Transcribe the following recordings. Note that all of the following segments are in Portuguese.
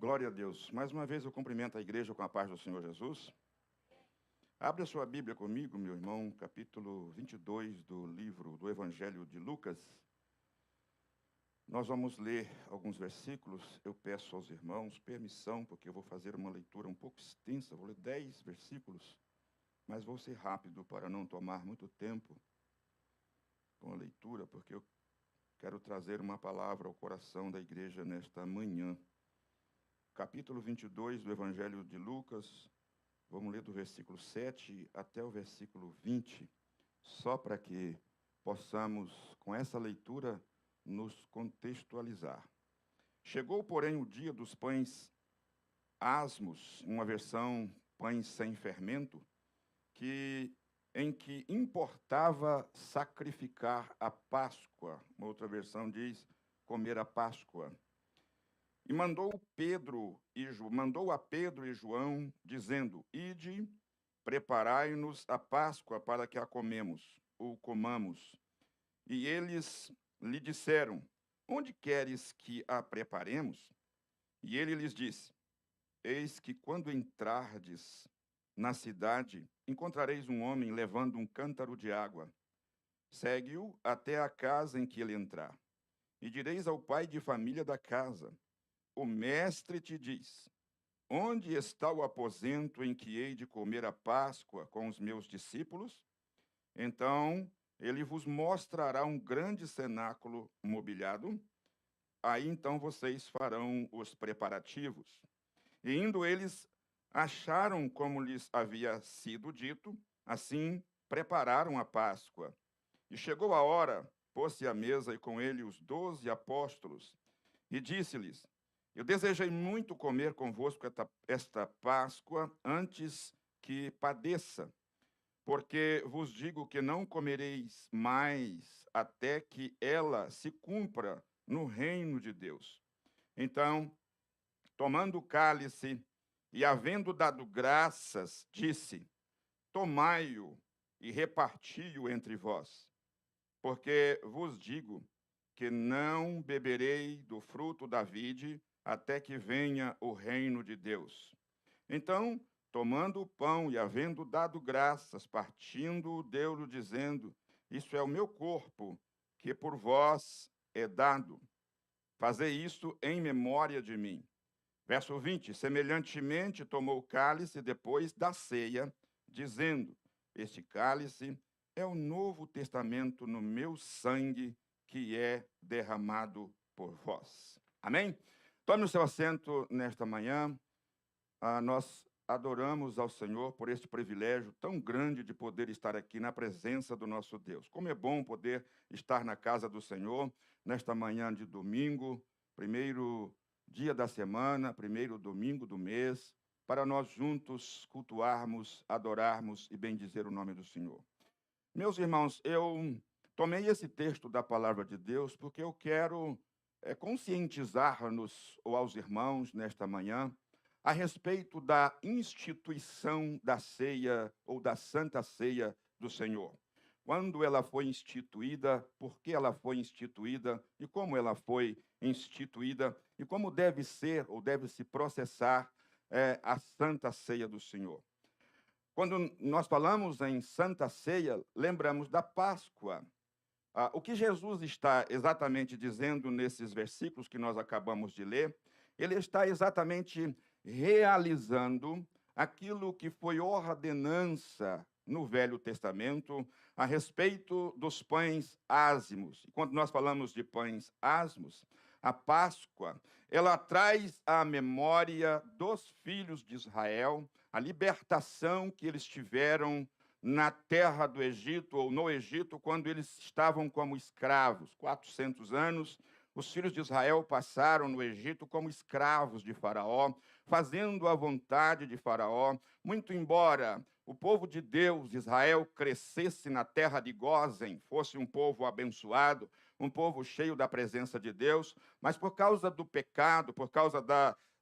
Glória a Deus. Mais uma vez eu cumprimento a igreja com a paz do Senhor Jesus. Abre a sua Bíblia comigo, meu irmão, capítulo 22 do livro do Evangelho de Lucas. Nós vamos ler alguns versículos. Eu peço aos irmãos permissão, porque eu vou fazer uma leitura um pouco extensa. Vou ler 10 versículos, mas vou ser rápido para não tomar muito tempo com a leitura, porque eu quero trazer uma palavra ao coração da igreja nesta manhã. Capítulo 22 do Evangelho de Lucas, vamos ler do versículo 7 até o versículo 20, só para que possamos, com essa leitura, nos contextualizar. Chegou, porém, o dia dos pães asmos, uma versão pães sem fermento, em que importava sacrificar a Páscoa. Uma outra versão diz comer a Páscoa. E mandou a Pedro e João, dizendo: Ide, preparai-nos a Páscoa para que a comamos. E eles lhe disseram: Onde queres que a preparemos? E ele lhes disse: Eis que quando entrardes na cidade, encontrareis um homem levando um cântaro de água. Segue-o até a casa em que ele entrar. E direis ao pai de família da casa: O mestre te diz: Onde está o aposento em que hei de comer a Páscoa com os meus discípulos? Então ele vos mostrará um grande cenáculo mobiliado. Aí então vocês farão os preparativos. E indo eles, acharam como lhes havia sido dito, assim prepararam a Páscoa. E chegou a hora, pôs-se à mesa e com ele os 12 apóstolos, e disse-lhes: Eu desejei muito comer convosco esta Páscoa antes que padeça, porque vos digo que não comereis mais até que ela se cumpra no reino de Deus. Então, tomando o cálice e havendo dado graças, disse: Tomai-o e reparti-o entre vós, porque vos digo que não beberei do fruto da vide até que venha o reino de Deus. Então, tomando o pão e havendo dado graças, partindo-o, deu-lhe, dizendo: Isso é o meu corpo, que por vós é dado. Fazei isto em memória de mim. Verso 20, semelhantemente tomou o cálice depois da ceia, dizendo: Este cálice é o novo testamento no meu sangue, que é derramado por vós. Amém? Tome o seu assento nesta manhã. Nós adoramos ao Senhor por este privilégio tão grande de poder estar aqui na presença do nosso Deus. Como é bom poder estar na casa do Senhor nesta manhã de domingo, primeiro dia da semana, primeiro domingo do mês, para nós juntos cultuarmos, adorarmos e bendizer o nome do Senhor. Meus irmãos, eu tomei esse texto da palavra de Deus porque eu quero conscientizar-nos, ou aos irmãos, nesta manhã, a respeito da instituição da ceia ou da Santa Ceia do Senhor. Quando ela foi instituída, por que ela foi instituída e como ela foi instituída e como deve ser ou deve se processar a Santa Ceia do Senhor. Quando nós falamos em Santa Ceia, lembramos da Páscoa. O que Jesus está exatamente dizendo nesses versículos que nós acabamos de ler, ele está exatamente realizando aquilo que foi ordenança no Velho Testamento a respeito dos pães ázimos. E quando nós falamos de pães ázimos, a Páscoa, ela traz à memória dos filhos de Israel a libertação que eles tiveram na terra do Egito, ou no Egito, quando eles estavam como escravos. 400 anos, os filhos de Israel passaram no Egito como escravos de Faraó, fazendo a vontade de Faraó, muito embora o povo de Deus, Israel, crescesse na terra de Gósen, fosse um povo abençoado, um povo cheio da presença de Deus, mas por causa do pecado, por causa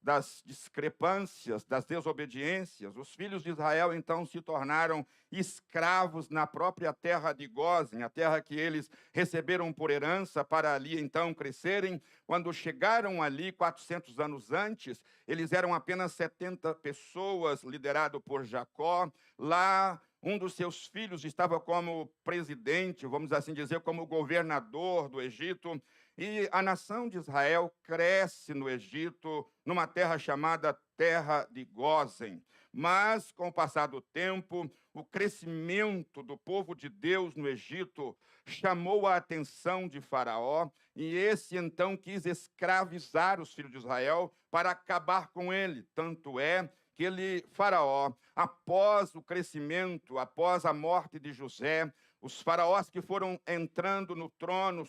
das discrepâncias, das desobediências, os filhos de Israel então se tornaram escravos na própria terra de Gósen, a terra que eles receberam por herança para ali então crescerem. Quando chegaram ali 400 anos antes, eles eram apenas 70 pessoas, liderado por Jacó. Lá, um dos seus filhos estava como presidente, vamos assim dizer, como governador do Egito. E a nação de Israel cresce no Egito, numa terra chamada Terra de Gósen. Mas, com o passar do tempo, o crescimento do povo de Deus no Egito chamou a atenção de Faraó, e esse então quis escravizar os filhos de Israel para acabar com ele. Tanto é que Faraó, após o crescimento, após a morte de José, os faraós que foram entrando no trono,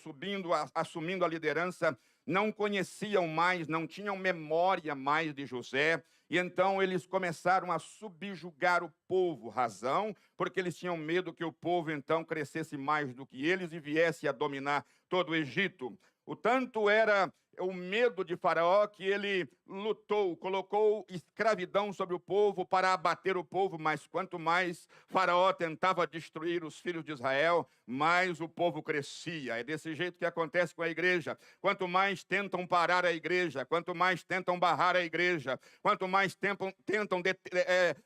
assumindo a liderança, não conheciam mais, não tinham memória mais de José, e então eles começaram a subjugar o povo. Razão, porque eles tinham medo que o povo então crescesse mais do que eles e viesse a dominar todo o Egito. O tanto era o medo de Faraó que ele lutou, colocou escravidão sobre o povo para abater o povo, mas quanto mais Faraó tentava destruir os filhos de Israel, mais o povo crescia. É desse jeito que acontece com a igreja. Quanto mais tentam parar a igreja, quanto mais tentam barrar a igreja, quanto mais tentam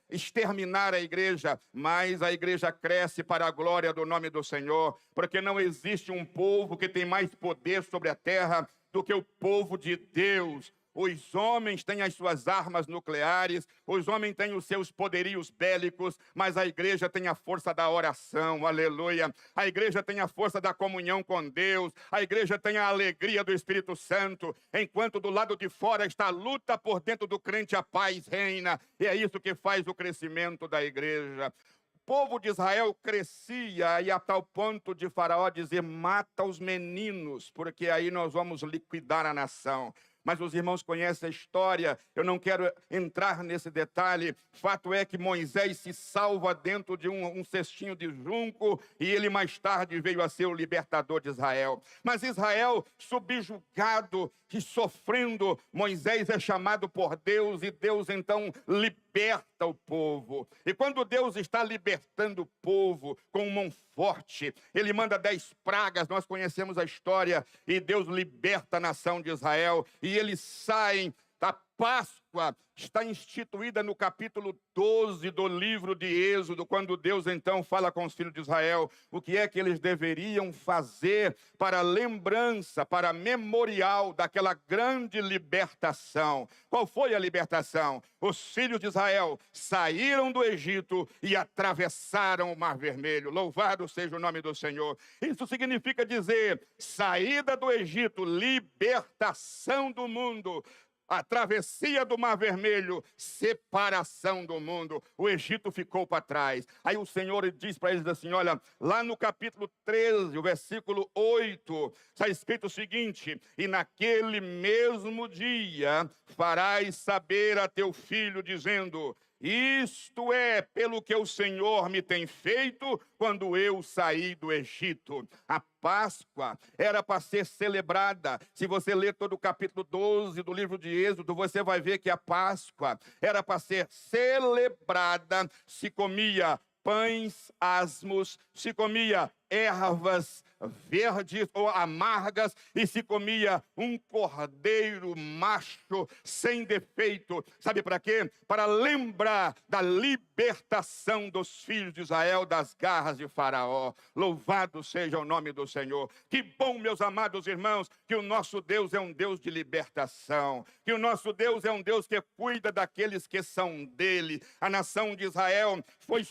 exterminar a igreja, mais a igreja cresce para a glória do nome do Senhor, porque não existe um povo que tem mais poder sobre a terra do que o povo de Deus. Os homens têm as suas armas nucleares, os homens têm os seus poderios bélicos, mas a igreja tem a força da oração, aleluia. A igreja tem a força da comunhão com Deus, a igreja tem a alegria do Espírito Santo, enquanto do lado de fora está a luta, por dentro do crente a paz reina, e é isso que faz o crescimento da igreja. O povo de Israel crescia, e a tal ponto de Faraó dizer: mata os meninos, porque aí nós vamos liquidar a nação. Mas os irmãos conhecem a história, eu não quero entrar nesse detalhe. Fato é que Moisés se salva dentro de um cestinho de junco, e ele mais tarde veio a ser o libertador de Israel. Mas Israel, subjugado e sofrendo, Moisés é chamado por Deus, e Deus então liberta o povo. E quando Deus está libertando o povo com mão forte, ele manda 10 pragas, nós conhecemos a história, e Deus liberta a nação de Israel, e eles saem. A Páscoa está instituída no capítulo 12 do livro de Êxodo, quando Deus então fala com os filhos de Israel o que é que eles deveriam fazer para lembrança, para memorial daquela grande libertação. Qual foi a libertação? Os filhos de Israel saíram do Egito e atravessaram o Mar Vermelho. Louvado seja o nome do Senhor. Isso significa dizer saída do Egito, libertação do mundo. A travessia do Mar Vermelho, separação do mundo. O Egito ficou para trás. Aí o Senhor diz para eles assim, olha, lá no capítulo 13, o versículo 8, está escrito o seguinte: e naquele mesmo dia farás saber a teu filho, dizendo: isto é pelo que o Senhor me tem feito quando eu saí do Egito. A Páscoa era para ser celebrada. Se você ler todo o capítulo 12 do livro de Êxodo, você vai ver que a Páscoa era para ser celebrada. Se comia pães asmos, se comia ervas verdes ou amargas, e se comia um cordeiro macho sem defeito. Sabe para quê? Para lembrar da libertação dos filhos de Israel das garras de Faraó. Louvado seja o nome do Senhor. Que bom, meus amados irmãos, que o nosso Deus é um Deus de libertação, que o nosso Deus é um Deus que cuida daqueles que são dele. A nação de Israel foi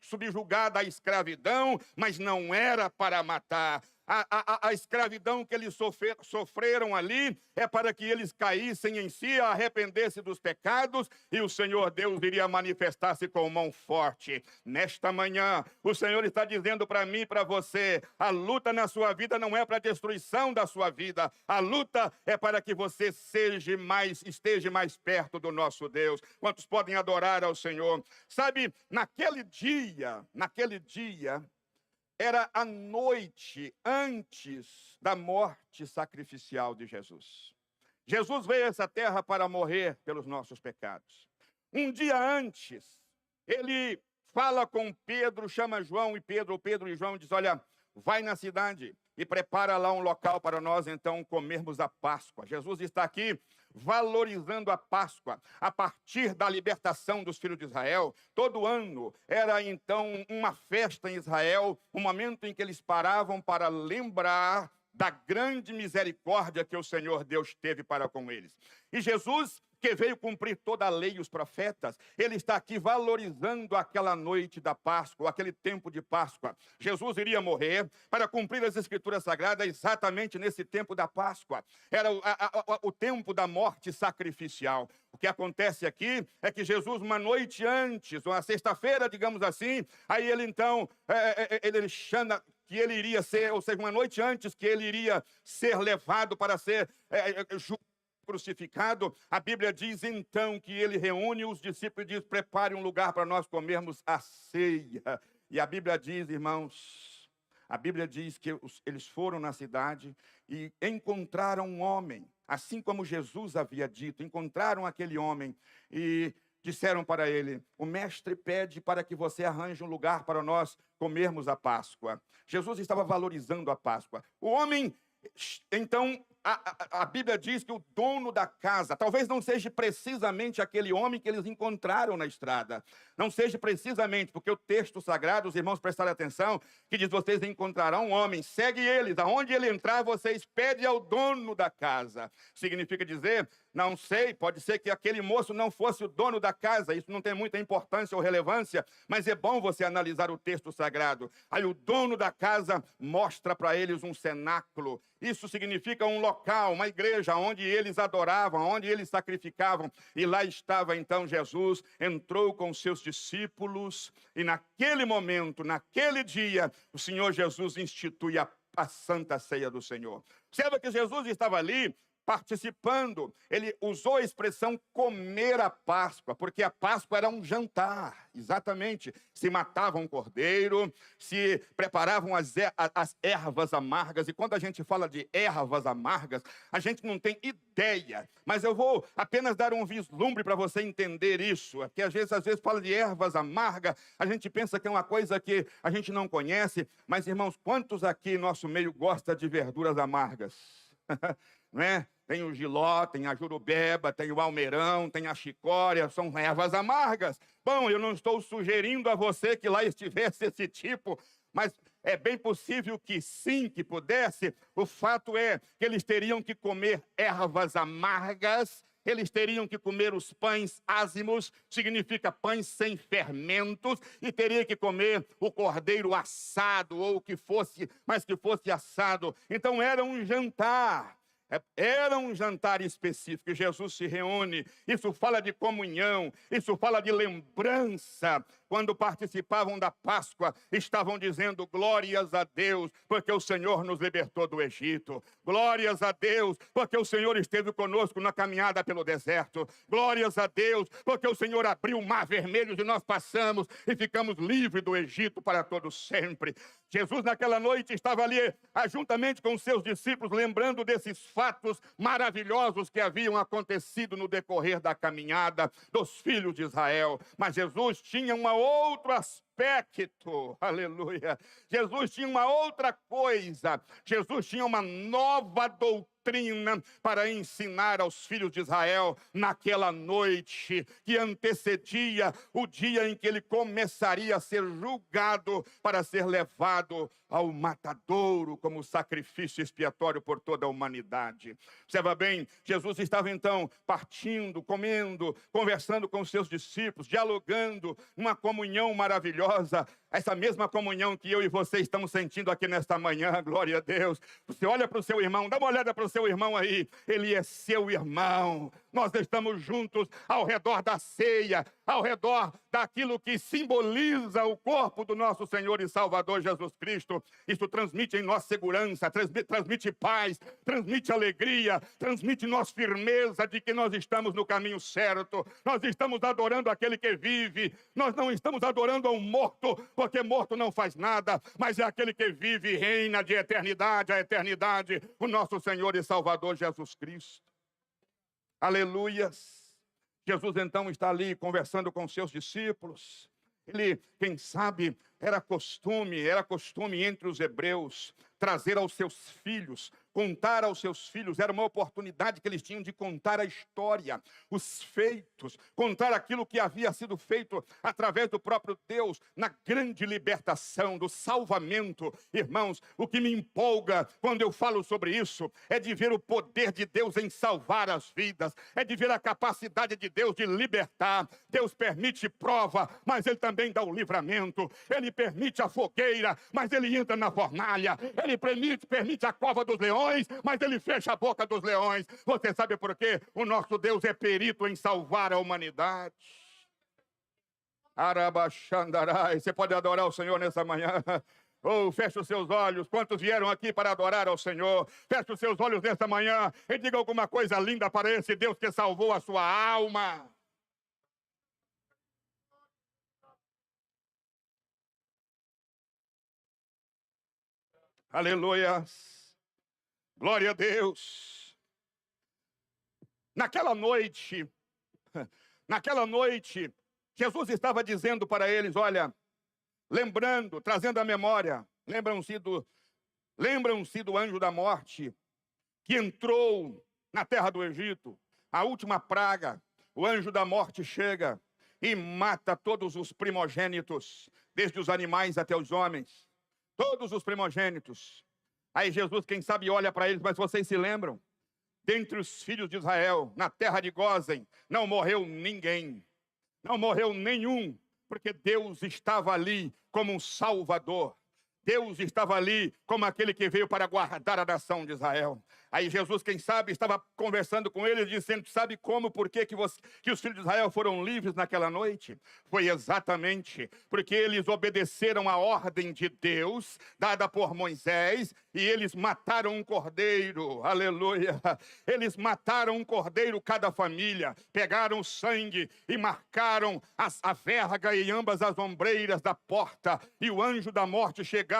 subjugada à escravidão, mas não era para matar. A escravidão que eles sofreram ali é para que eles caíssem em si, arrependessem dos pecados, e o Senhor Deus iria manifestar-se com mão forte. Nesta manhã, o Senhor está dizendo para mim e para você: a luta na sua vida não é para a destruição da sua vida, a luta é para que você esteja mais perto do nosso Deus. Quantos podem adorar ao Senhor? Sabe, naquele dia, era a noite antes da morte sacrificial de Jesus. Jesus veio a essa terra para morrer pelos nossos pecados. Um dia antes, ele fala com Pedro, chama João e Pedro e João diz: olha, vai na cidade e prepara lá um local para nós então comermos a Páscoa. Jesus está aqui valorizando a Páscoa a partir da libertação dos filhos de Israel. Todo ano era então uma festa em Israel, um momento em que eles paravam para lembrar da grande misericórdia que o Senhor Deus teve para com eles. E Jesus, que veio cumprir toda a lei e os profetas, ele está aqui valorizando aquela noite da Páscoa, aquele tempo de Páscoa. Jesus iria morrer para cumprir as Escrituras Sagradas exatamente nesse tempo da Páscoa. Era o tempo da morte sacrificial. O que acontece aqui é que Jesus, uma noite antes, uma sexta-feira, digamos assim, aí ele então, ele chama que ele iria ser, ou seja, uma noite antes que ele iria ser levado para ser crucificado, a Bíblia diz então que ele reúne os discípulos e diz: prepare um lugar para nós comermos a ceia. E a Bíblia diz, irmãos, a Bíblia diz que eles foram na cidade e encontraram um homem, assim como Jesus havia dito, encontraram aquele homem e disseram para ele: o mestre pede para que você arranje um lugar para nós comermos a Páscoa. Jesus estava valorizando a Páscoa. O homem, então, a Bíblia diz que o dono da casa, talvez não seja precisamente aquele homem que eles encontraram na estrada. Não seja precisamente, porque o texto sagrado, os irmãos prestaram atenção, que diz: vocês encontrarão um homem, segue eles, aonde ele entrar, vocês pedem ao dono da casa. Significa dizer, não sei, pode ser que aquele moço não fosse o dono da casa, isso não tem muita importância ou relevância, mas é bom você analisar o texto sagrado. Aí o dono da casa mostra para eles um cenáculo. Isso significa um local, uma igreja onde eles adoravam, onde eles sacrificavam. E lá estava então Jesus, entrou com seus discípulos e naquele momento, naquele dia, o Senhor Jesus institui a Santa Ceia do Senhor. Observa que Jesus estava ali participando, ele usou a expressão comer a Páscoa, porque a Páscoa era um jantar, exatamente. Se matava um cordeiro, se preparavam as ervas amargas, e quando a gente fala de ervas amargas, a gente não tem ideia, mas eu vou apenas dar um vislumbre para você entender isso, porque às vezes fala de ervas amargas, a gente pensa que é uma coisa que a gente não conhece, mas irmãos, quantos aqui nosso meio gosta de verduras amargas? Não é? Tem o jiló, tem a jurubeba, tem o almeirão, tem a chicória, são ervas amargas. Bom, eu não estou sugerindo a você que lá estivesse esse tipo, mas é bem possível que sim, que pudesse. O fato é que eles teriam que comer ervas amargas, eles teriam que comer os pães ázimos, significa pães sem fermentos, e teria que comer o cordeiro assado, ou o que fosse, mas que fosse assado. Então era um jantar. Era um jantar específico, Jesus se reúne, isso fala de comunhão, isso fala de lembrança. Quando participavam da Páscoa, estavam dizendo: glórias a Deus, porque o Senhor nos libertou do Egito. Glórias a Deus, porque o Senhor esteve conosco na caminhada pelo deserto. Glórias a Deus, porque o Senhor abriu o mar vermelho e nós passamos e ficamos livres do Egito para todo sempre. Jesus naquela noite estava ali, juntamente com os seus discípulos, lembrando desses fatos maravilhosos que haviam acontecido no decorrer da caminhada dos filhos de Israel. Mas Jesus tinha um outro aspecto, aleluia. Jesus tinha uma outra coisa, Jesus tinha uma nova doutrina para ensinar aos filhos de Israel naquela noite que antecedia o dia em que ele começaria a ser julgado para ser levado ao matadouro como sacrifício expiatório por toda a humanidade. Observa bem, Jesus estava então partindo, comendo, conversando com os seus discípulos, dialogando, uma comunhão maravilhosa, essa mesma comunhão que eu e você estamos sentindo aqui nesta manhã, glória a Deus. Você olha para o seu irmão, dá uma olhada para o seu irmão aí, ele é seu irmão. Nós estamos juntos ao redor da ceia, ao redor daquilo que simboliza o corpo do nosso Senhor e Salvador Jesus Cristo. Isso transmite em nós segurança, transmite paz, transmite alegria, transmite em nós firmeza de que nós estamos no caminho certo. Nós estamos adorando aquele que vive, nós não estamos adorando a um morto, porque morto não faz nada, mas é aquele que vive e reina de eternidade a eternidade, o nosso Senhor e Salvador Jesus Cristo. Aleluias. Jesus então está ali conversando com seus discípulos. Ele, quem sabe, era costume entre os hebreus trazer aos seus filhos, contar aos seus filhos, era uma oportunidade que eles tinham de contar a história, os feitos, contar aquilo que havia sido feito através do próprio Deus, na grande libertação, do salvamento. Irmãos, o que me empolga quando eu falo sobre isso, é de ver o poder de Deus em salvar as vidas, é de ver a capacidade de Deus de libertar. Deus permite prova, mas Ele também dá o livramento. Ele permite a fogueira, mas Ele entra na fornalha. Ele permite a cova dos leões, mas Ele fecha a boca dos leões. Você sabe por quê? O nosso Deus é perito em salvar a humanidade. Arabaxandarai. Você pode adorar o Senhor nessa manhã? Oh, feche os seus olhos. Quantos vieram aqui para adorar ao Senhor? Feche os seus olhos nessa manhã e diga alguma coisa linda para esse Deus que salvou a sua alma. Aleluias. Glória a Deus. Naquela noite, Jesus estava dizendo para eles, olha, lembrando, trazendo à memória, lembram-se do anjo da morte que entrou na terra do Egito, a última praga. O anjo da morte chega e mata todos os primogênitos, desde os animais até os homens. Todos os primogênitos. Aí Jesus, quem sabe, olha para eles, mas vocês se lembram? Dentre os filhos de Israel, na terra de Gósen, não morreu ninguém. Não morreu nenhum, porque Deus estava ali como um salvador. Deus estava ali como aquele que veio para guardar a nação de Israel. Aí Jesus, quem sabe, estava conversando com eles, dizendo, sabe como, por que os filhos de Israel foram livres naquela noite? Foi exatamente porque eles obedeceram a ordem de Deus, dada por Moisés, e eles mataram um cordeiro, aleluia. Eles mataram um cordeiro cada família, pegaram o sangue e marcaram a verga e ambas as ombreiras da porta, e o anjo da morte chegava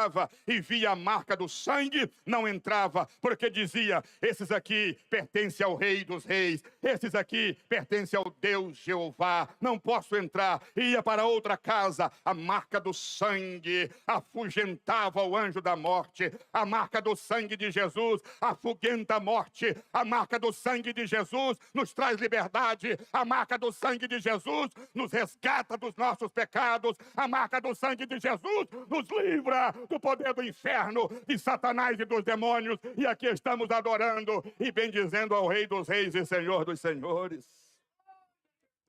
e via a marca do sangue, não entrava, porque dizia, esses aqui pertencem ao Rei dos Reis, esses aqui pertencem ao Deus Jeová, não posso entrar. Ia para outra casa, a marca do sangue afugentava o anjo da morte, a marca do sangue de Jesus afugenta a morte, a marca do sangue de Jesus nos traz liberdade, a marca do sangue de Jesus nos resgata dos nossos pecados, a marca do sangue de Jesus nos livra do poder do inferno, de Satanás e dos demônios, e aqui estamos adorando e bendizendo ao Rei dos Reis e Senhor dos Senhores.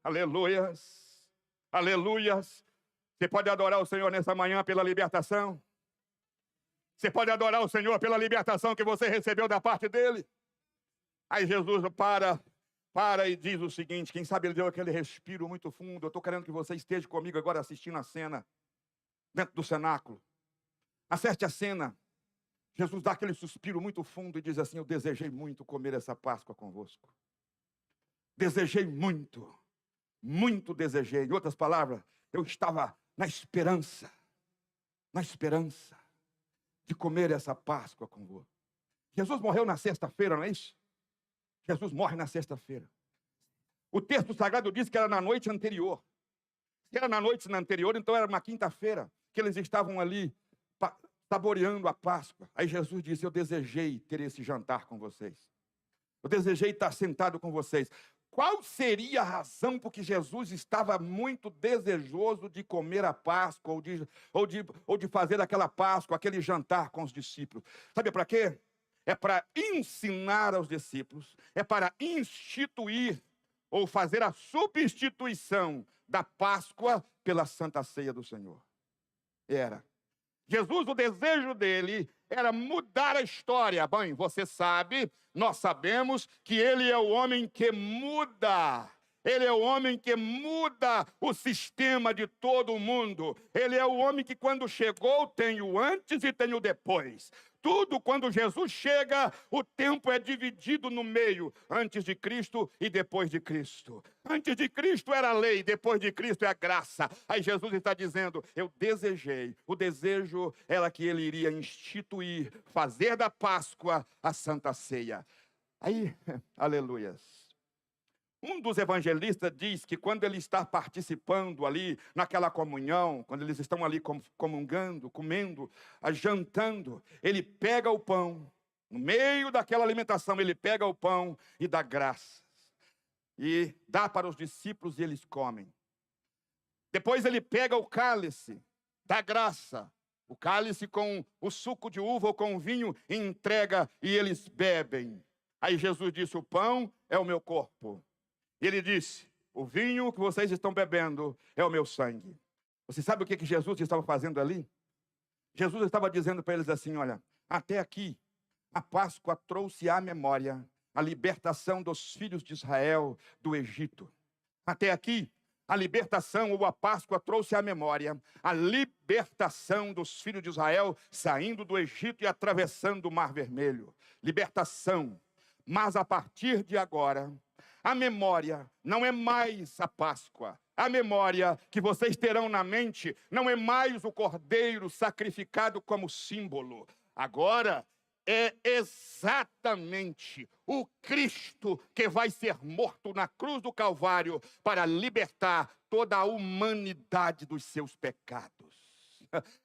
Aleluias, aleluias. Você pode adorar o Senhor nessa manhã pela libertação? Você pode adorar o Senhor pela libertação que você recebeu da parte dele? Aí Jesus para e diz o seguinte, quem sabe ele deu aquele respiro muito fundo. Eu estou querendo que você esteja comigo agora assistindo a cena, dentro do cenáculo. Acerte a cena. Jesus dá aquele suspiro muito fundo e diz assim, eu desejei muito comer essa Páscoa convosco. Desejei muito, muito desejei. Em outras palavras, eu estava na esperança de comer essa Páscoa convosco. Jesus morreu na sexta-feira, não é isso? Jesus morre na sexta-feira. O texto sagrado diz que era na noite anterior. Se era na noite anterior, então era uma quinta-feira que eles estavam ali saboreando a Páscoa. Aí Jesus disse, eu desejei ter esse jantar com vocês. Eu desejei estar sentado com vocês. Qual seria a razão por que Jesus estava muito desejoso de comer a Páscoa, ou de fazer aquela Páscoa, aquele jantar com os discípulos? Sabe para quê? É para ensinar aos discípulos, é para instituir ou fazer a substituição da Páscoa pela Santa Ceia do Senhor. Era. Jesus, o desejo dele era mudar a história. Bem, você sabe, nós sabemos que ele é o homem que muda. Ele é o homem que muda o sistema de todo mundo. Ele é o homem que quando chegou tem o antes e tem o depois. Tudo quando Jesus chega, o tempo é dividido no meio, antes de Cristo e depois de Cristo. Antes de Cristo era a lei, depois de Cristo é a graça. Aí Jesus está dizendo, eu desejei, o desejo era que ele iria instituir, fazer da Páscoa a Santa Ceia. Aí, aleluias. Um dos evangelistas diz que quando ele está participando ali naquela comunhão, quando eles estão ali comungando, comendo, jantando, ele pega o pão, no meio daquela alimentação, ele pega o pão e dá graças. E dá para os discípulos e eles comem. Depois ele pega o cálice, dá graça, o cálice com o suco de uva ou com o vinho, e entrega e eles bebem. Aí Jesus disse: o pão é o meu corpo. E ele disse: o vinho que vocês estão bebendo é o meu sangue. Você sabe o que Jesus estava fazendo ali? Jesus estava dizendo para eles assim: olha, até aqui a Páscoa trouxe à memória a libertação dos filhos de Israel do Egito. Até aqui a libertação ou a Páscoa trouxe à memória a libertação dos filhos de Israel saindo do Egito e atravessando o Mar Vermelho. Libertação. Mas a partir de agora, a memória não é mais a Páscoa. A memória que vocês terão na mente não é mais o cordeiro sacrificado como símbolo. Agora é exatamente o Cristo que vai ser morto na cruz do Calvário para libertar toda a humanidade dos seus pecados.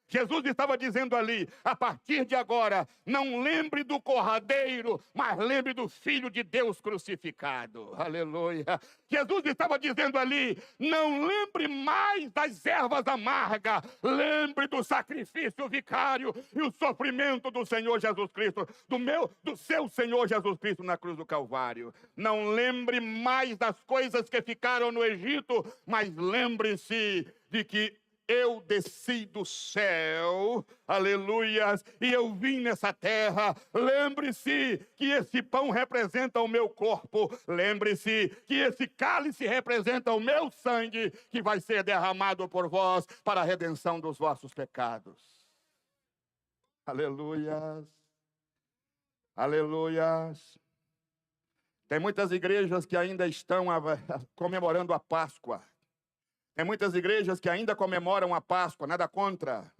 Jesus estava dizendo ali: a partir de agora, não lembre do cordeiro, mas lembre do Filho de Deus crucificado. Aleluia. Jesus estava dizendo ali: não lembre mais das ervas amargas, lembre do sacrifício vicário e o sofrimento do Senhor Jesus Cristo, do seu Senhor Jesus Cristo na cruz do Calvário. Não lembre mais das coisas que ficaram no Egito, mas lembre-se de que eu desci do céu, aleluias, e eu vim nessa terra. Lembre-se que esse pão representa o meu corpo. Lembre-se que esse cálice representa o meu sangue, que vai ser derramado por vós para a redenção dos vossos pecados. Aleluias, aleluias. Tem muitas igrejas que ainda estão comemorando a Páscoa. Tem muitas igrejas que ainda comemoram a Páscoa, nada contra,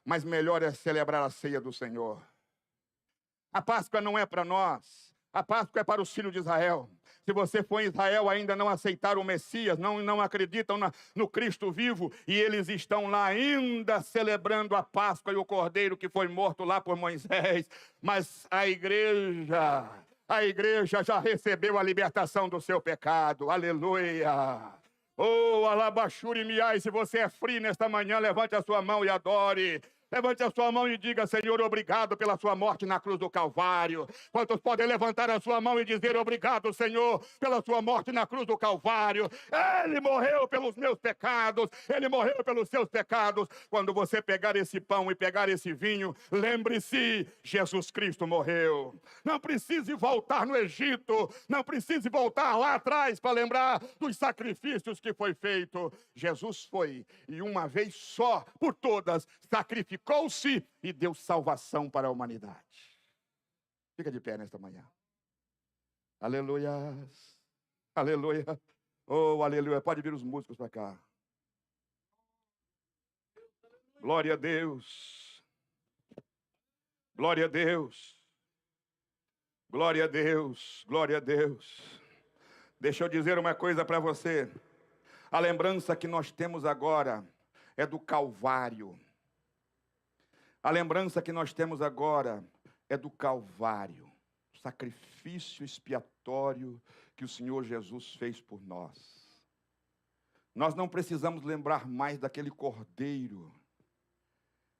mas melhor é celebrar a ceia do Senhor. A Páscoa não é para nós, a Páscoa é para os filhos de Israel. Se você for em Israel, ainda não aceitaram o Messias, não acreditam no Cristo vivo, e eles estão lá ainda celebrando a Páscoa e o Cordeiro que foi morto lá por Moisés, mas a igreja já recebeu a libertação do seu pecado, aleluia. Oh, alabachuri miai, se você é frio nesta manhã, levante a sua mão e adore. Levante a sua mão e diga: Senhor, obrigado pela sua morte na cruz do Calvário. Quantos podem levantar a sua mão e dizer: obrigado, Senhor, pela sua morte na cruz do Calvário. Ele morreu pelos meus pecados, ele morreu pelos seus pecados. Quando você pegar esse pão e pegar esse vinho, lembre-se, Jesus Cristo morreu. Não precise voltar no Egito, não precise voltar lá atrás para lembrar dos sacrifícios que foi feito. Jesus foi, e uma vez só por todas, sacrificou-se e deu salvação para a humanidade. Fica de pé nesta manhã. Aleluia. Aleluia. Oh, aleluia. Pode vir os músicos para cá. Glória a Deus. Glória a Deus. Glória a Deus. Glória a Deus. Deixa eu dizer uma coisa para você. A lembrança que nós temos agora é do Calvário. A lembrança que nós temos agora é do Calvário, o sacrifício expiatório que o Senhor Jesus fez por nós. Nós não precisamos lembrar mais daquele cordeiro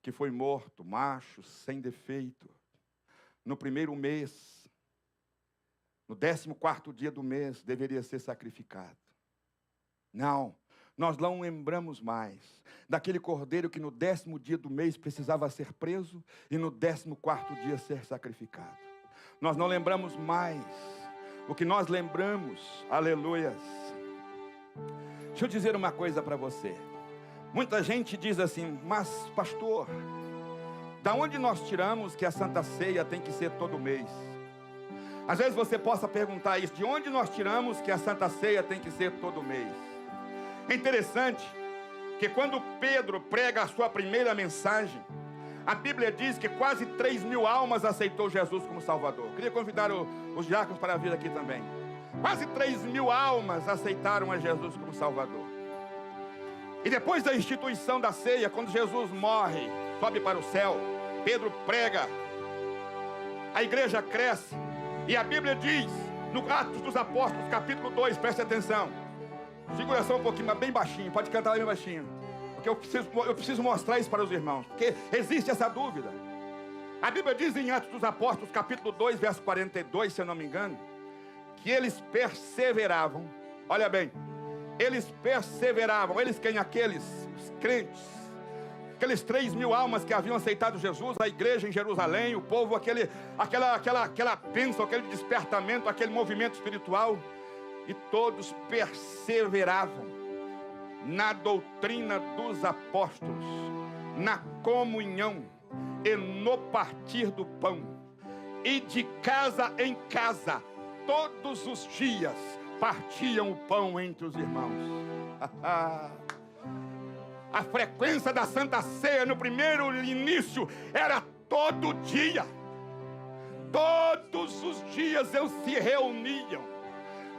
que foi morto, macho, sem defeito, no primeiro mês, no 14º dia do mês, deveria ser sacrificado. Não, nós não lembramos mais daquele cordeiro que no 10º dia do mês precisava ser preso e no 14º dia ser sacrificado. Nós não lembramos mais. O que nós lembramos, aleluias. Deixa eu dizer uma coisa para você. Muita gente diz assim: mas pastor, da onde nós tiramos que a Santa Ceia tem que ser todo mês? Às vezes você possa perguntar isso: de onde nós tiramos que a Santa Ceia tem que ser todo mês? É interessante que quando Pedro prega a sua primeira mensagem, a Bíblia diz que quase 3.000 almas aceitou Jesus como Salvador. Queria convidar os diáconos para vir aqui também. Quase 3.000 almas aceitaram a Jesus como Salvador. E depois da instituição da ceia, quando Jesus morre, sobe para o céu, Pedro prega, a igreja cresce, e a Bíblia diz, no Atos dos Apóstolos, capítulo 2, preste atenção, segura só um pouquinho, mas bem baixinho, pode cantar bem baixinho, porque eu preciso mostrar isso para os irmãos, porque existe essa dúvida. A Bíblia diz em Atos dos Apóstolos, capítulo 2, verso 42, se eu não me engano, que eles perseveravam, olha bem, eles perseveravam, eles quem? Aqueles, os crentes, aqueles 3.000 almas que haviam aceitado Jesus, a igreja em Jerusalém, o povo, aquela bênção, aquele despertamento, aquele movimento espiritual, e todos perseveravam na doutrina dos apóstolos, na comunhão e no partir do pão, e de casa em casa, todos os dias, partiam o pão entre os irmãos. A frequência da Santa Ceia no primeiro início era todo dia. Todos os dias eles se reuniam.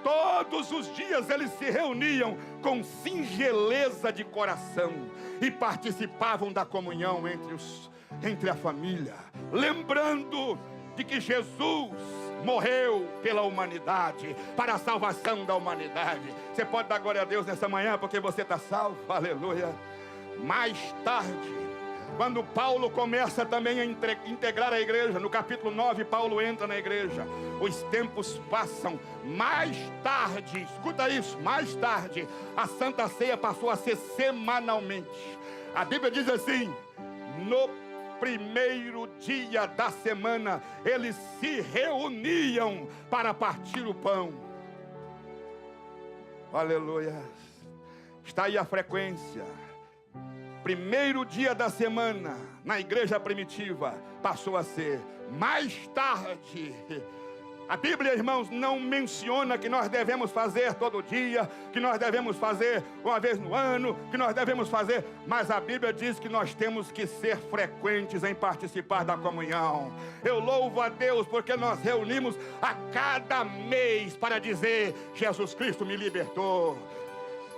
Todos os dias eles se reuniam com singeleza de coração e participavam da comunhão entre a família, lembrando de que Jesus morreu pela humanidade, para a salvação da humanidade. Você pode dar glória a Deus nessa manhã, porque você está salvo, aleluia. Mais tarde, quando Paulo começa também a integrar a igreja, no capítulo 9, Paulo entra na igreja, os tempos passam, mais tarde, escuta isso, mais tarde, a Santa Ceia passou a ser semanalmente. A Bíblia diz assim, no primeiro dia da semana, eles se reuniam para partir o pão. Aleluia. Está aí a frequência. Primeiro dia da semana, na igreja primitiva, passou a ser mais tarde. A Bíblia, irmãos, não menciona que nós devemos fazer todo dia, que nós devemos fazer uma vez no ano, que nós devemos fazer, mas a Bíblia diz que nós temos que ser frequentes em participar da comunhão. Eu louvo a Deus porque nós reunimos a cada mês para dizer: Jesus Cristo me libertou,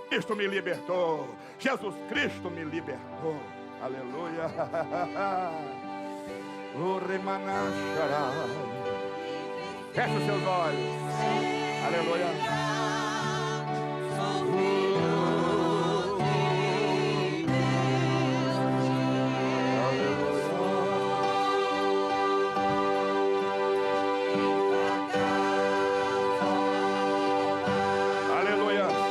Cristo me libertou, Jesus Cristo me libertou. Aleluia. O remanachará. Feche os seus olhos. Aleluia. Aleluia.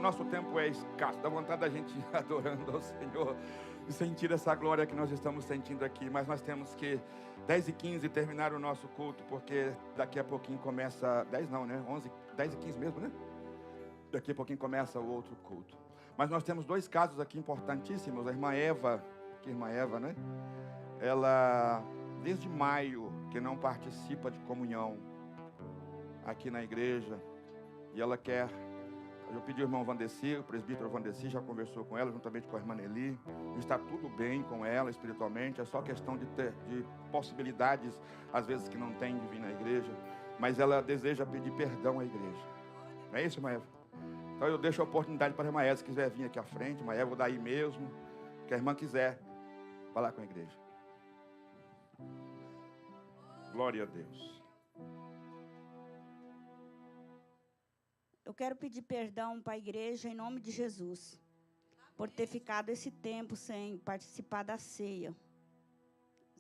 Nosso tempo é escasso, dá vontade da gente ir adorando ao Senhor e sentir essa glória que nós estamos sentindo aqui, mas nós temos que 10h15 terminar o nosso culto, porque daqui a pouquinho começa, 10 não, né? 10h15 mesmo, né? Daqui a pouquinho começa o outro culto. Mas nós temos dois casos aqui importantíssimos. A irmã Eva, né? Ela, desde maio, que não participa de comunhão aqui na igreja, e ela quer. Eu pedi ao irmão Vandeci, o presbítero Vandeci já conversou com ela, juntamente com a irmã Nelly. Está tudo bem com ela espiritualmente, é só questão de possibilidades, às vezes, que não tem de vir na igreja. Mas ela deseja pedir perdão à igreja. Não é isso, irmã Eva? Então eu deixo a oportunidade para a irmã Eva, se quiser vir aqui à frente. Irmã Eva, vou dar aí mesmo, que a irmã quiser falar com a igreja. Glória a Deus. Eu quero pedir perdão para a igreja em nome de Jesus. por ter ficado esse tempo sem participar da ceia.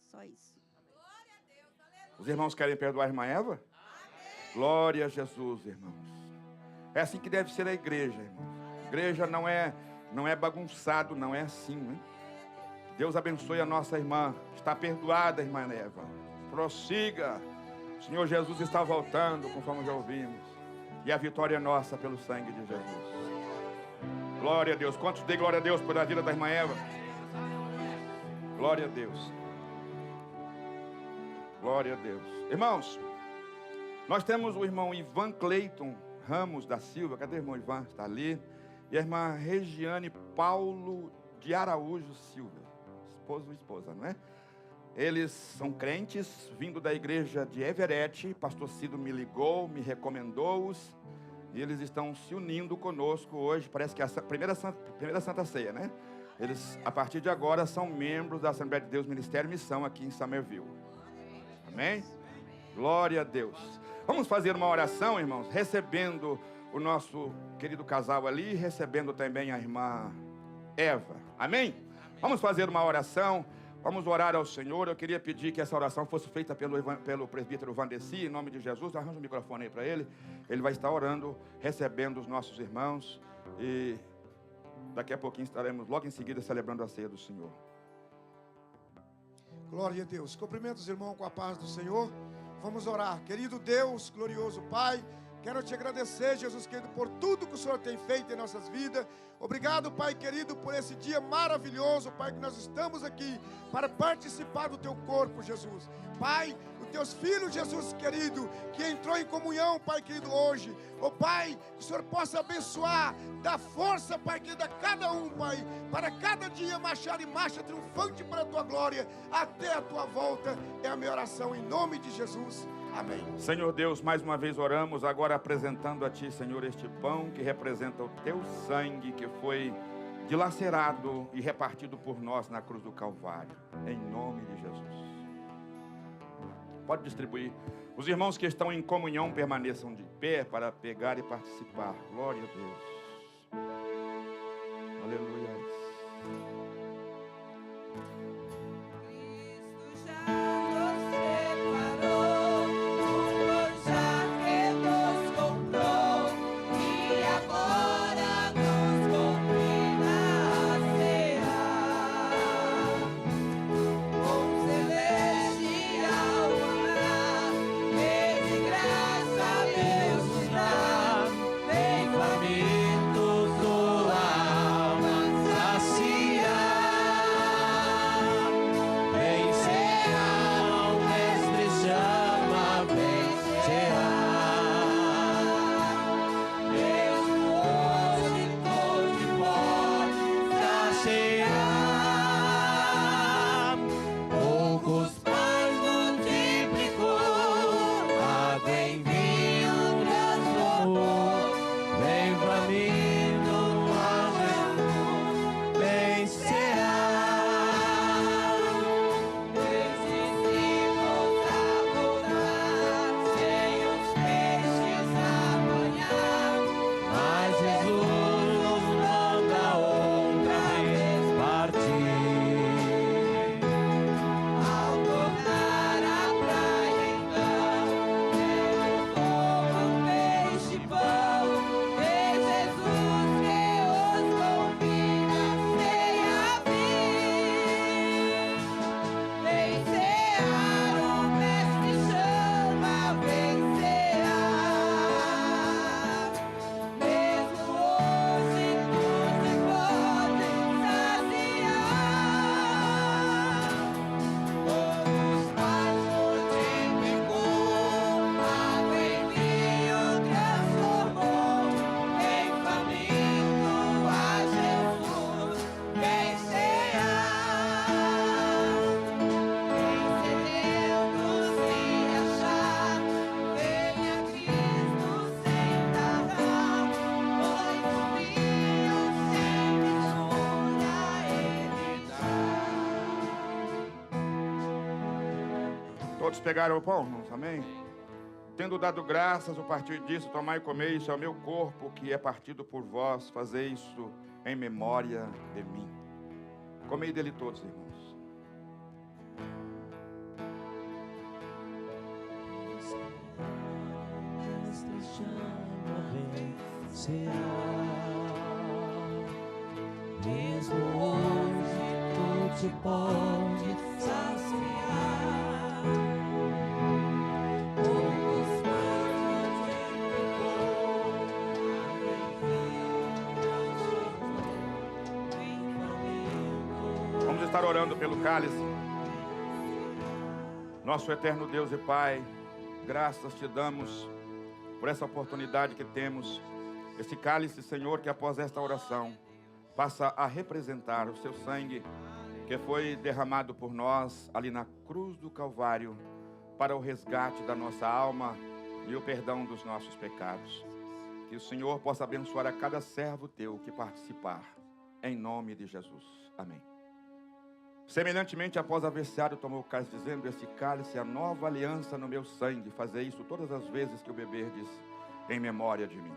Só isso. Os irmãos querem perdoar a irmã Eva? Amém. Glória a Jesus, irmãos. É assim que deve ser a igreja, irmãos. A igreja não é bagunçado, não é assim, né? Deus abençoe a nossa irmã. Está perdoada, irmã Eva. Prossiga. O Senhor Jesus está voltando, conforme já ouvimos. E a vitória é nossa pelo sangue de Jesus. Glória a Deus. Quantos dêem glória a Deus por a vida da irmã Eva? Glória a Deus. Glória a Deus. Irmãos, nós temos o irmão Ivan Cleiton Ramos da Silva. Cadê o irmão Ivan? Está ali. E a irmã Regiane Paulo de Araújo Silva. Esposo e esposa, não é? Eles são crentes, vindo da igreja de Everett. Pastor Cido me ligou, me recomendou-os. E eles estão se unindo conosco hoje. Parece que é a primeira Santa Ceia, né? Eles, a partir de agora, são membros da Assembleia de Deus Ministério e Missão aqui em Somerville. Amém? Glória a Deus. Vamos fazer uma oração, irmãos, recebendo o nosso querido casal ali, recebendo também a irmã Eva. Amém? Vamos fazer uma oração. Vamos orar ao Senhor. Eu queria pedir que essa oração fosse feita pelo presbítero Vandeci, em nome de Jesus. Arranja o microfone aí para ele. Ele vai estar orando, recebendo os nossos irmãos. E daqui a pouquinho estaremos logo em seguida celebrando a ceia do Senhor. Glória a Deus. Cumprimento os irmãos com a paz do Senhor. Vamos orar. Querido Deus, glorioso Pai, quero te agradecer, Jesus querido, por tudo que o Senhor tem feito em nossas vidas. Obrigado, Pai querido, por esse dia maravilhoso, Pai, que nós estamos aqui para participar do Teu corpo, Jesus. Pai, os Teus filhos, Jesus querido, que entrou em comunhão, Pai querido, hoje. Ó Pai, que o Senhor possa abençoar, dar força, Pai querido, a cada um, Pai, para cada dia marchar em marcha triunfante para a Tua glória, até a Tua volta. É a minha oração em nome de Jesus. Amém. Senhor Deus, mais uma vez oramos, agora apresentando a Ti, Senhor, este pão que representa o Teu sangue que foi dilacerado e repartido por nós na cruz do Calvário. Em nome de Jesus. Pode distribuir. Os irmãos que estão em comunhão permaneçam de pé para pegar e participar. Glória a Deus. Aleluia. Todos pegaram o pão, irmãos? Amém? Tendo dado graças, a partir disso, tomai e comei, isso é o meu corpo que é partido por vós. Fazei isso em memória de mim. Comei dele todos, irmãos. Mesmo hoje tu te pode saciar. Poucos mais Vamos estar orando pelo cálice. Nosso eterno Deus e Pai, graças te damos por essa oportunidade que temos. Esse cálice, Senhor, que após esta oração passa a representar o seu sangue que foi derramado por nós ali na cruz do Calvário para o resgate da nossa alma e o perdão dos nossos pecados. Que o Senhor possa abençoar a cada servo teu que participar, em nome de Jesus. Amém. Semelhantemente, após haver ceado, tomou o cálice, dizendo: esse cálice é a nova aliança no meu sangue. Fazei isso todas as vezes que o beberdes, em memória de mim.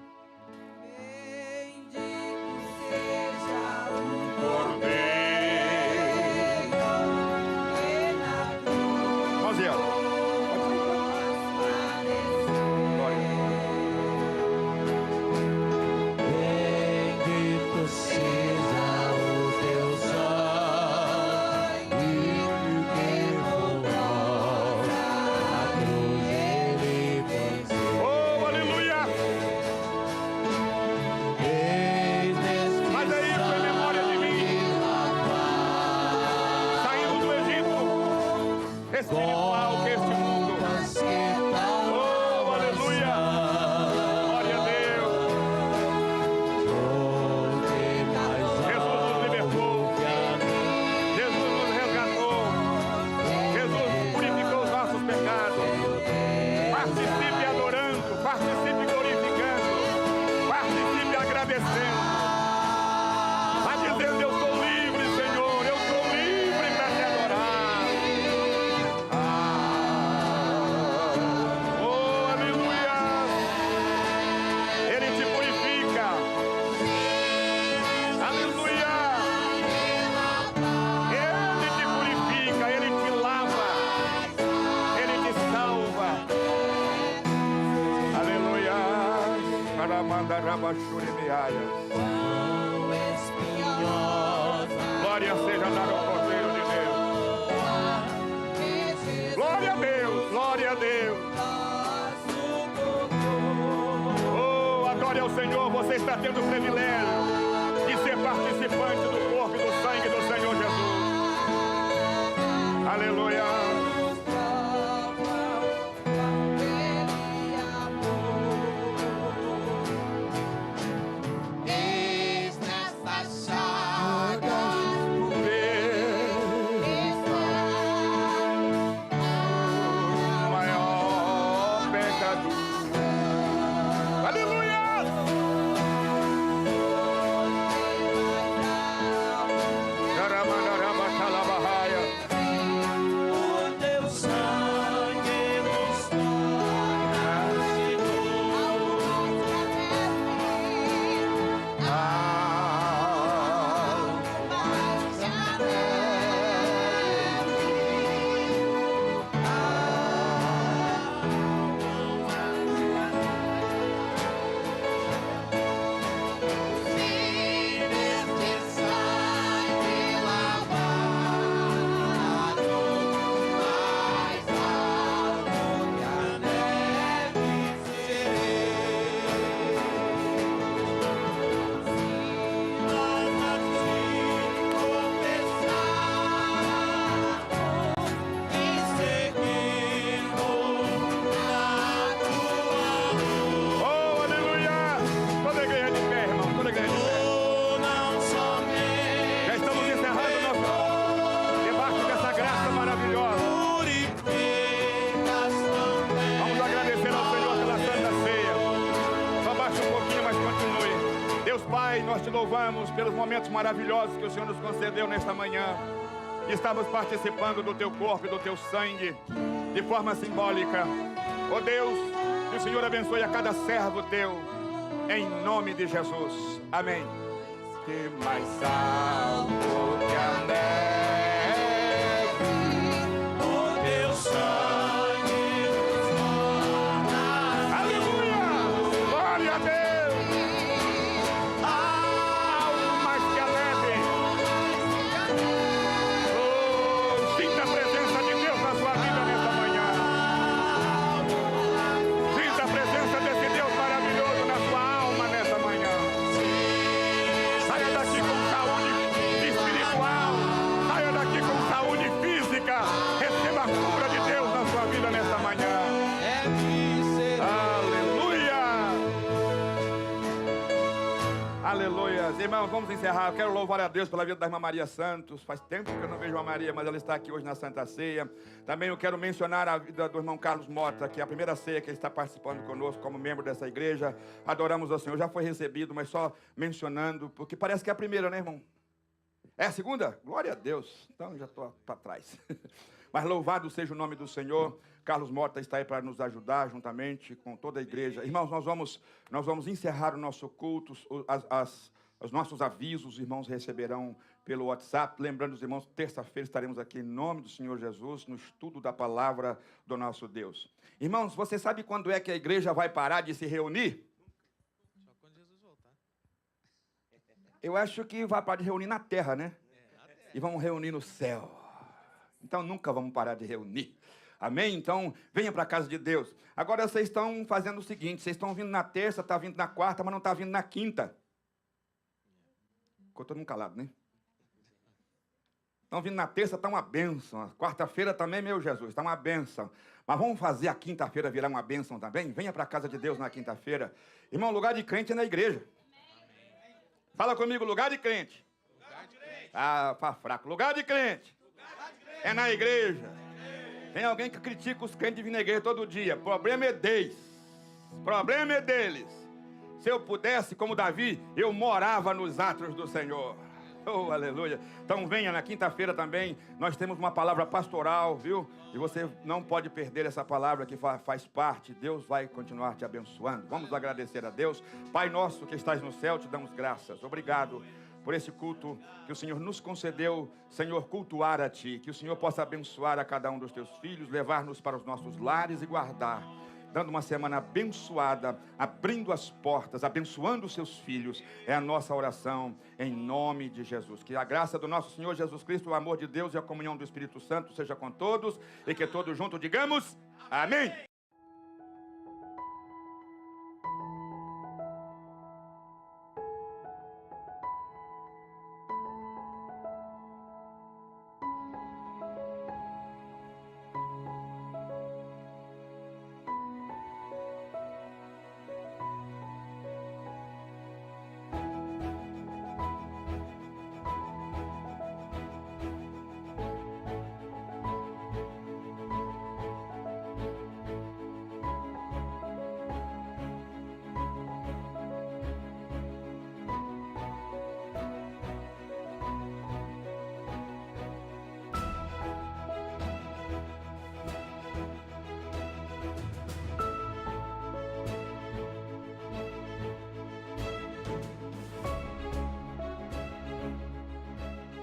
Glória seja dada ao Cordeiro de Deus. Glória a Deus, glória a Deus. Oh, adore ao Senhor. Você está tendo o privilégio de ser participante do corpo e do sangue do Senhor Jesus. Aleluia. Nós te louvamos pelos momentos maravilhosos que o Senhor nos concedeu nesta manhã. Estamos participando do teu corpo e do teu sangue de forma simbólica. Ó Deus, que o Senhor abençoe a cada servo teu, em nome de Jesus. Amém. forte, mais alto que a neve. O teu sangue nos torna. Aleluia! Glória a Deus! Algo mais que a neve. Oh, sinta a presença de Deus na sua vida nessa manhã. Sinta a presença desse Deus maravilhoso na sua alma nessa manhã. Saia daqui com saúde espiritual. Saia daqui com saúde física. Receba a cura de Deus na sua vida nessa manhã. Aleluia! Aleluia! Irmãos, vamos encerrar. Eu quero louvar a Deus pela vida da irmã Maria Santos. Faz tempo que eu não vejo a Maria, mas ela está aqui hoje na Santa Ceia. Também eu quero mencionar a vida do irmão Carlos Mota, que é a primeira ceia que ele está participando conosco como membro dessa igreja. Adoramos ao Senhor. Já foi recebido, mas só mencionando, porque parece que é a primeira, né, irmão? É a segunda? Glória a Deus. Então eu já estou para trás. Mas louvado seja o nome do Senhor. Carlos Mota está aí para nos ajudar juntamente com toda a igreja. Irmãos, nós vamos encerrar o nosso culto. Os nossos avisos, os irmãos receberão pelo WhatsApp. Lembrando os irmãos, terça-feira estaremos aqui em nome do Senhor Jesus, no estudo da palavra do nosso Deus. Irmãos, você sabe quando é que a igreja vai parar de se reunir? Só quando Jesus voltar. Eu acho que vai parar de reunir na terra, né? E vamos reunir no céu. Então nunca vamos parar de reunir. Amém? Então, venha para a casa de Deus. Agora vocês estão fazendo o seguinte, vocês estão vindo na terça, está vindo na quarta, mas não está vindo na quinta. Ficou todo mundo calado, né? Estão vindo na terça, está uma bênção. A quarta-feira também, meu Jesus, está uma bênção. Mas vamos fazer a quinta-feira virar uma bênção também? Venha para a casa de Deus na quinta-feira. Irmão, lugar de crente é na igreja. Fala comigo, lugar de crente. Ah, tá fraco. Lugar de crente é na igreja. Tem alguém que critica os crentes de vir na igreja todo dia. Problema é deles. Problema é deles. Se eu pudesse, como Davi, eu morava nos átrios do Senhor. Oh, aleluia. Então venha na quinta-feira também. Nós temos uma palavra pastoral, viu? E você não pode perder essa palavra que faz parte. Deus vai continuar te abençoando. Vamos agradecer a Deus. Pai nosso que estás no céu, te damos graças. Obrigado por esse culto que o Senhor nos concedeu, Senhor, cultuar a Ti. Que o Senhor possa abençoar a cada um dos Teus filhos, levar-nos para os nossos lares e guardar. Dando uma semana abençoada, abrindo as portas, abençoando os seus filhos. É a nossa oração em nome de Jesus. Que a graça do nosso Senhor Jesus Cristo, o amor de Deus e a comunhão do Espírito Santo seja com todos. E que todos juntos digamos amém.